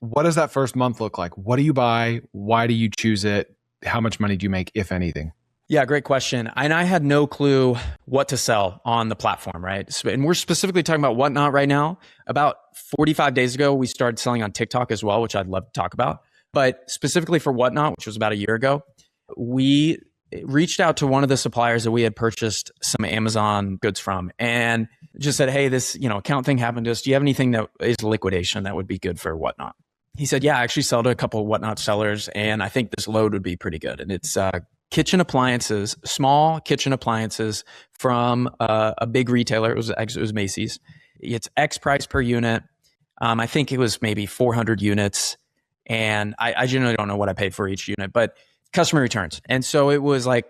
What does that first month look like? What do you buy? Why do you choose it? How much money do you make, if anything? Yeah, great question. And I had no clue what to sell on the platform, right? And we're specifically talking about Whatnot right now. About 45 days ago, we started selling on TikTok as well, which I'd love to talk about. But specifically for Whatnot, which was about a year ago, we reached out to one of the suppliers that we had purchased some Amazon goods from and just said, hey, this account thing happened to us. Do you have anything that is liquidation that would be good for Whatnot? He said, yeah, I actually sell to a couple of Whatnot sellers, and I think this load would be pretty good. And it's kitchen appliances, small kitchen appliances from a big retailer. It was Macy's. It's X price per unit. I think it was maybe 400 units. And I generally don't know what I paid for each unit, but customer returns. And so it was like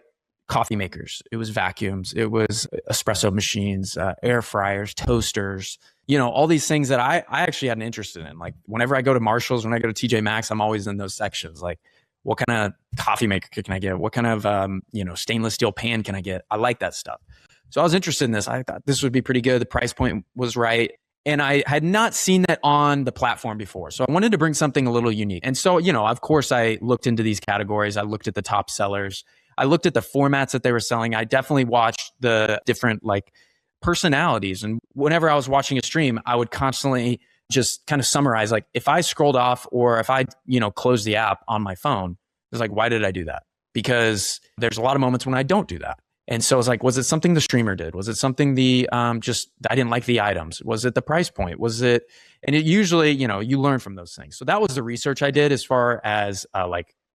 coffee makers, it was vacuums, it was espresso machines, air fryers, toasters, all these things that I actually had an interest in. Like whenever I go to Marshall's, when I go to TJ Maxx, I'm always in those sections. Like, what kind of coffee maker can I get? What kind of stainless steel pan can I get? I like that stuff. So I was interested in this. I thought this would be pretty good. The price point was right. And I had not seen that on the platform before. So I wanted to bring something a little unique. And so, of course, I looked into these categories. I looked at the top sellers. I looked at the formats that they were selling. I definitely watched the different personalities. And whenever I was watching a stream, I would constantly just kind of summarize, like if I scrolled off or if I, closed the app on my phone, it's like, why did I do that? Because there's a lot of moments when I don't do that. And so it's like, was it something the streamer did? Was it something I didn't like the items? Was it the price point? Was it, and it usually, you learn from those things. So that was the research I did as far as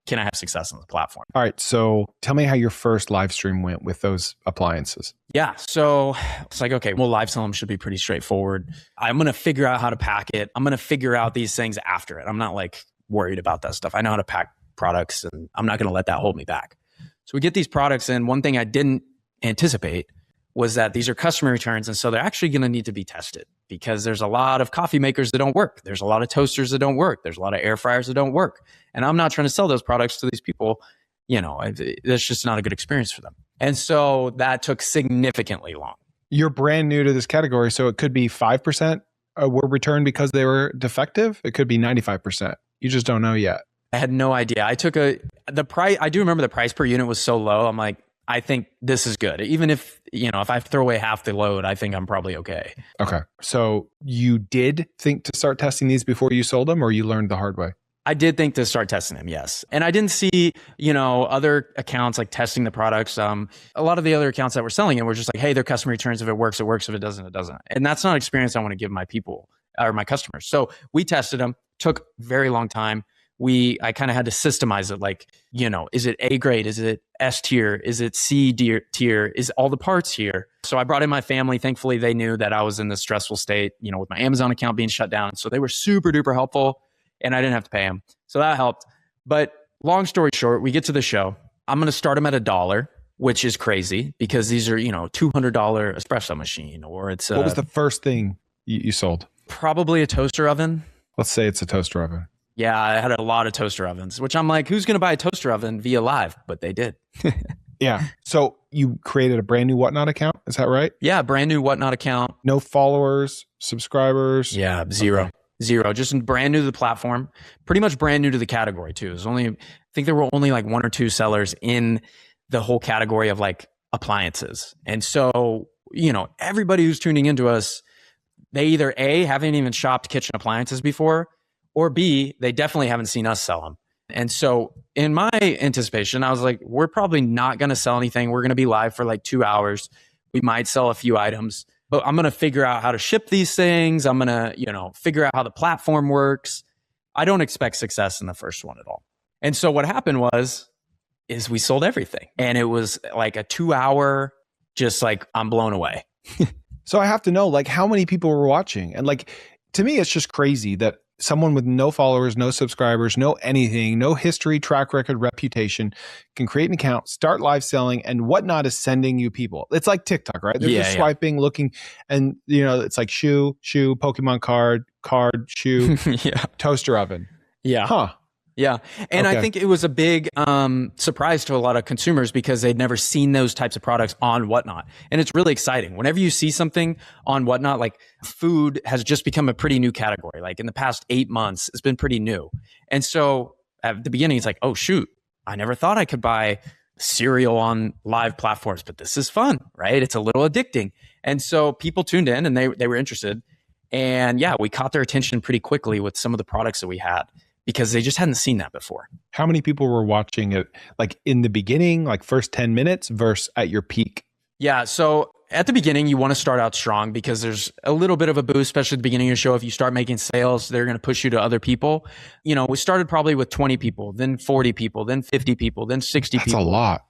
can I have success on the platform? All right. So tell me how your first live stream went with those appliances. Yeah. So it's like, okay, well, live selling should be pretty straightforward. I'm going to figure out how to pack it. I'm going to figure out these things after it. I'm not worried about that stuff. I know how to pack products and I'm not going to let that hold me back. So we get these products, and one thing I didn't anticipate was that these are customer returns. And so they're actually going to need to be tested because there's a lot of coffee makers that don't work. There's a lot of toasters that don't work. There's a lot of air fryers that don't work. And I'm not trying to sell those products to these people. That's just not a good experience for them. And so that took significantly long. You're brand new to this category. So it could be 5% were returned because they were defective. It could be 95%. You just don't know yet. I had no idea. I do remember the price per unit was so low. I'm like, I think this is good. Even if, if I throw away half the load, I think I'm probably okay. Okay. So you did think to start testing these before you sold them, or you learned the hard way? I did think to start testing them, yes. And I didn't see, other accounts like testing the products. A lot of the other accounts that were selling it were just like, hey, their customer returns. If it works, it works. If it doesn't, it doesn't. And that's not an experience I want to give my people or my customers. So we tested them, took very long time. I kind of had to systemize it, is it A grade? Is it S tier? Is it C tier? Is all the parts here? So I brought in my family. Thankfully, they knew that I was in this stressful state, with my Amazon account being shut down. So they were super duper helpful and I didn't have to pay them. So that helped. But long story short, we get to the show. I'm going to start them at $1, which is crazy because these are, $200 espresso machine or it's what was the first thing you sold? Probably a toaster oven. Let's say it's a toaster oven. Yeah, I had a lot of toaster ovens, which I'm like, who's going to buy a toaster oven via live? But they did. Yeah. So you created a brand new Whatnot account. Is that right? Yeah, brand new Whatnot account. No followers, subscribers? Yeah, zero. Okay. Zero. Just brand new to the platform. Pretty much brand new to the category too. I think there were only one or two sellers in the whole category of appliances. And so, everybody who's tuning into us, they either A, haven't even shopped kitchen appliances before, or B, they definitely haven't seen us sell them. And so in my anticipation, I was like, we're probably not going to sell anything. We're going to be live for 2 hours. We might sell a few items, but I'm going to figure out how to ship these things. I'm going to, figure out how the platform works. I don't expect success in the first one at all. And so what happened is we sold everything. And it was a 2 hour, just I'm blown away. So I have to know how many people were watching. And to me, it's just crazy that someone with no followers, no subscribers, no anything, no history, track record, reputation can create an account, start live selling, and Whatnot is sending you people. It's like TikTok, right? They're just swiping, looking, and it's like shoe, Pokemon card, shoe, yeah, toaster oven. Yeah. Huh. Yeah. And I Okay. think it was a big surprise to a lot of consumers because they'd never seen those types of products on Whatnot. And it's really exciting. Whenever you see something on Whatnot, like food has just become a pretty new category. Like in the past 8 months, it's been pretty new. And so at the beginning, it's like, oh, shoot, I never thought I could buy cereal on live platforms, but this is fun, right? It's a little addicting. And so people tuned in and they were interested. And yeah, we caught their attention pretty quickly with some of the products that we had, because they just hadn't seen that before. How many people were watching it like in the beginning, like first 10 minutes versus at your peak? Yeah. So at the beginning, you want to start out strong because there's a little bit of a boost, especially at the beginning of your show. If you start making sales, they're going to push you to other people. You know, we started probably with 20 people, then 40 people, then 50 people, then 60 people. That's a lot.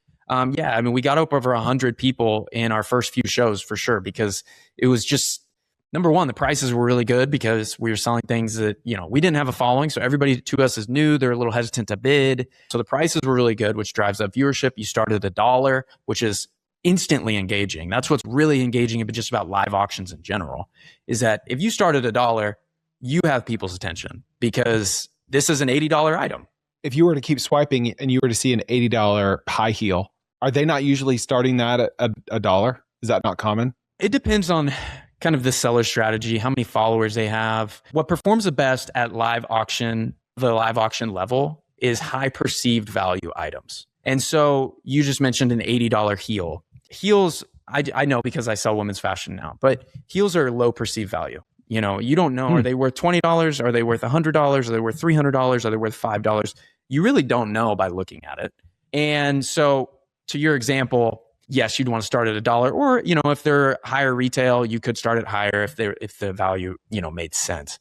Yeah. I mean, we got up over 100 people in our first few shows for sure, because it was just, number one, the prices were really good because we were selling things that, you know, we didn't have a following. So everybody to us is new. They're a little hesitant to bid. So the prices were really good, which drives up viewership. You started at $1, which is instantly engaging. That's what's really engaging about just about live auctions in general, is that if you start at $1, you have people's attention because this is an $80 item. If you were to keep swiping and you were to see an $80 high heel, are they not usually starting that at $1? Is that not common? It depends on kind of the seller strategy, how many followers they have. What performs the best at live auction, the live auction level, is high perceived value items. And so you just mentioned an $80 heel. Heels, I know because I sell women's fashion now, but heels are low perceived value. You know, you don't know, are they worth $20? Are they worth $100? Are they worth $300? Are they worth $5? You really don't know by looking at it. And so to your example, yes, you'd want to start at $1, or, you know, if they're higher retail, you could start at higher if the value, you know, made sense.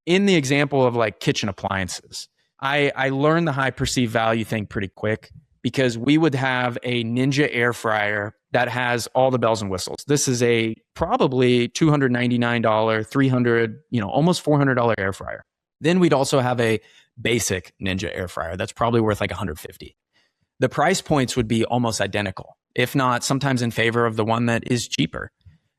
In the example of like kitchen appliances, I learned the high perceived value thing pretty quick because we would have a Ninja air fryer that has all the bells and whistles. This is a probably $299, $300, you know, almost $400 air fryer. Then we'd also have a basic Ninja air fryer that's probably worth like $150. The price points would be almost identical, if not sometimes in favor of the one that is cheaper.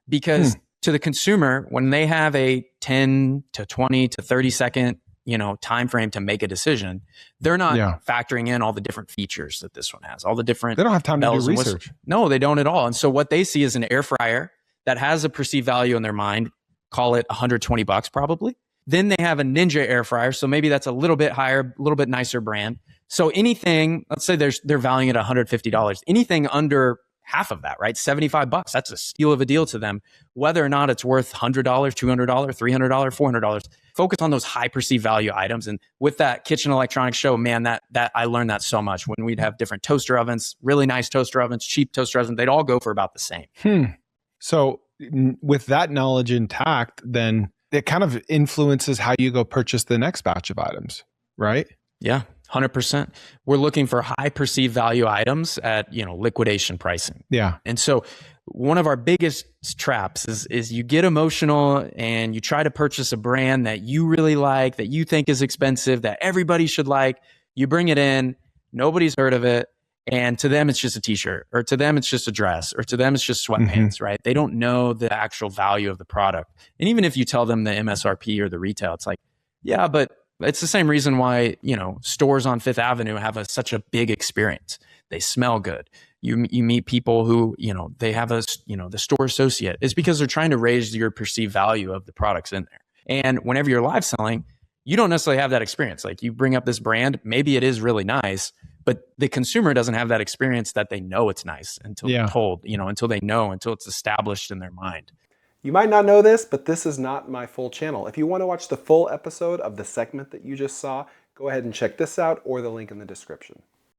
Because to the consumer, when they have a 10 to 20 to 30 second, you know, time frame to make a decision, they're not factoring in all the different features that this one has, all the different. They don't have time to do research. No, they don't at all. And so what they see is an air fryer that has a perceived value in their mind, call it $120 probably. Then they have a Ninja air fryer, so maybe that's a little bit higher, a little bit nicer brand. So anything, let's say they're valuing it at $150, anything under half of that, right? $75, that's a steal of a deal to them, whether or not it's worth $100, $200, $300, $400. Focus on those high perceived value items. And with that kitchen electronics show, man, that I learned that so much. When we'd have different toaster ovens, really nice toaster ovens, cheap toaster ovens, they'd all go for about the same. So with that knowledge intact, then it kind of influences how you go purchase the next batch of items, right? Yeah. 100%. We're looking for high perceived value items at, you know, liquidation pricing. Yeah. And so one of our biggest traps is you get emotional and you try to purchase a brand that you really like, that you think is expensive, that everybody should like. You bring it in, nobody's heard of it. And to them, it's just a t-shirt, or to them, it's just a dress, or to them, it's just sweatpants, right? They don't know the actual value of the product. And even if you tell them the MSRP or the retail, it's like, yeah, but it's the same reason why, you know, stores on Fifth Avenue have such a big experience. They smell good. You meet people who, you know, they have the store associate. It's because they're trying to raise your perceived value of the products in there. And whenever you're live selling, you don't necessarily have that experience. Like you bring up this brand, maybe it is really nice, but the consumer doesn't have that experience that they know it's nice until they're told, you know, until it's established in their mind. You might not know this, but this is not my full channel. If you want to watch the full episode of the segment that you just saw, go ahead and check this out or the link in the description.